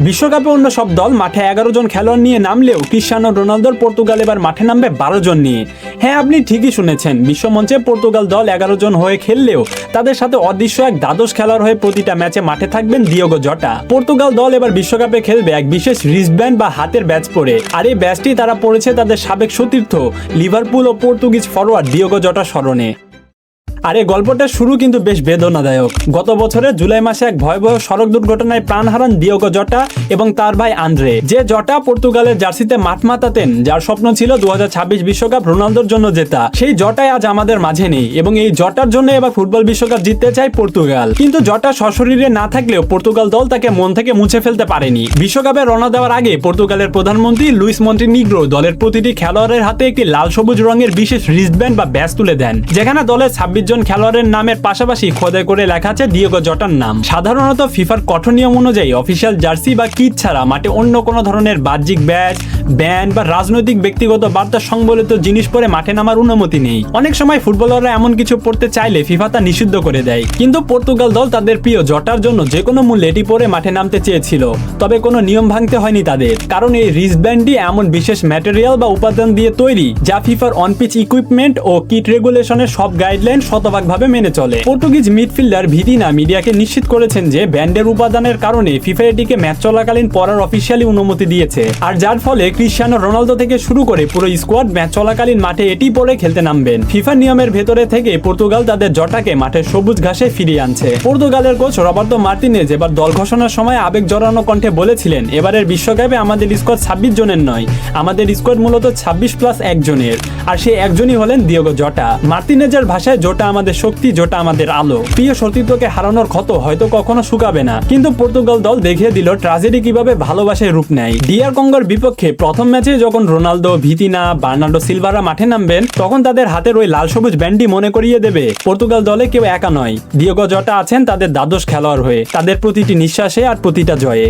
বিশ্বকাপে অন্য সব দল মাঠে 11 জন খেলোয়াড় নিয়ে নামলেও ক্রিশ্চিয়ানো রোনালদোর পর্তুগাল এবার মাঠে নামবে 12 জন নিয়ে। হ্যাঁ, আপনি ঠিকই শুনেছেন, বিশ্বমঞ্চে পর্তুগাল দল 11 জন হয়ে খেললেও তাদের সাথে অদৃশ্য এক দ্বাদশ খেলোয়াড় হয়ে প্রতিটা ম্যাচে মাঠে থাকবেন দিয়েগো জটা। পর্তুগাল দল এবার বিশ্বকাপে খেলবে এক বিশেষ রিস্টব্যান্ড বা হাতের ব্যাচ পরে, আর এই ব্যাচটি তারা পড়েছে তাদের সাবেক সতীর্থ লিভারপুল ও পর্তুগিজ ফরোয়ার্ড দিয়েগো জটা স্মরণে। আর এই গল্পটার শুরু কিন্তু বেশ বেদনাদায়ক। গত বছরের জুলাই মাসে এক ভয়াবহ সড়ক দুর্ঘটনায় প্রাণ হারান দিয়েগো জটা এবং তার ভাই আন্দ্রে। যে জটা পর্তুগালের জার্সিতে মাঠ মাতাতেন, যার স্বপ্ন ছিল 2026 বিশ্বকাপ রোনালদোর জন্য জেতা, সেই জটাই আজ আমাদের মাঝে নেই এবং এই জটার জন্য এবার ফুটবল বিশ্বকাপ জিততে চায় পর্তুগাল। কিন্তু জটা সশরীরে না থাকলেও পর্তুগাল দল তাকে মন থেকে মুছে ফেলতে পারেনি। বিশ্বকাপে রওনা দেওয়ার আগে পর্তুগালের প্রধানমন্ত্রী লুইস মন্টিনিগ্রো দলের প্রতিটি খেলোয়াড়ের হাতে একটি লাল সবুজ রঙের বিশেষ রিস্টব্যান্ড বা ব্যাজ তুলে দেন, যেখানে দলের 26 জন খেলোয়াড়ের নামের পাশাপাশি খোদাই করে লেখা আছে দিয়েগো জটার নাম। সাধারণত ফিফার কঠোর নিয়ম অনুযায়ী অফিসিয়াল জার্সি বা কিট ছাড়া মাঠে অন্য কোনো ধরনের বাহ্যিক ব্যাজ, ব্যান্ড বা রাজনৈতিক ব্যক্তিগত বার্তা সংবলিত জিনিস পরে মাঠে নামার অনুমতি নেই। অনেক সময় ফুটবলাররা এমন কিছু পড়তে চাইলে ফিফা তা নিষিদ্ধ করে দেয়, কিন্তু পর্তুগাল দল তাদের প্রিয় জটার জন্য যে কোনো মূল্যে এটি পরে মাঠে নামতে চেয়েছিল। তবে কোনো নিয়ম ভাঙতে হয়নি তাদের, কারণ এই রিস্টব্যান্ডটি এমন বিশেষ ম্যাটেরিয়াল বা উপাদান দিয়ে তৈরি যা ফিফার অন পিচ ইকুইপমেন্ট ও কিট রেগুলেশনের সব গাইডলাইন শতভাগভাবে মেনে চলে। পর্তুগিজ মিডফিল্ডার ভিতিনা মিডিয়াকে নিশ্চিত করেছেন যে ব্যান্ডের উপাদানের কারণে ফিফা এটিকে ম্যাচ চলাকালীন পরার অফিসিয়ালি অনুমতি দিয়েছে, আর যার ফলে ক্রিশ্চিয়ানো রোনালদো থেকে শুরু করে পুরো স্কোয়াড ম্যাচ চলাকালীন মাঠে এটি পরে খেলতে নামবেন। ফিফা নিয়মের ভেতরে থেকে পর্তুগাল তাদের জটাকে মাঠের সবুজ ঘাসে ফিরিয়ে আনছে। পর্তুগালের কোচ রবার্তো মার্তিনেজ এবার দল ঘোষণার সময় আবেগ জড়ানো কণ্ঠে বলেছিলেন, এবারের বিশ্বকাপে আমাদের স্কোয়াড 26 জনের নয়, আমাদের স্কোয়াড মূলত 26+1 জনের, আর সেই একজনই হলেন দিয়েগো জটা। মার্তিনেজের ভাষায় জটা আমাদের শক্তি, জটা আমাদের আলো। প্রিয় সতীর্থকে হারানোর ক্ষত হয়তো কখনো শুকাবে না, কিন্তু পর্তুগাল দল দেখিয়ে দিল ট্র্যাজেডি কিভাবে ভালোবাসায় রূপ নেয়। ডিআর কঙ্গোর বিপক্ষে প্রথম ম্যাচে যখন রোনালদো, ভিতিনা, বার্নার্ডো সিলভারা মাঠে নামবেন, তখন তাদের হাতের ওই লাল সবুজ ব্যান্ডই মনে করিয়ে দেবে পর্তুগাল দলে কেউ একা নয়। দিয়েগো জটা আছেন তাদের দ্বাদশ খেলোয়াড় হয়ে, তাদের প্রতিটি নিঃশ্বাসে আর প্রতিটা জয়ে।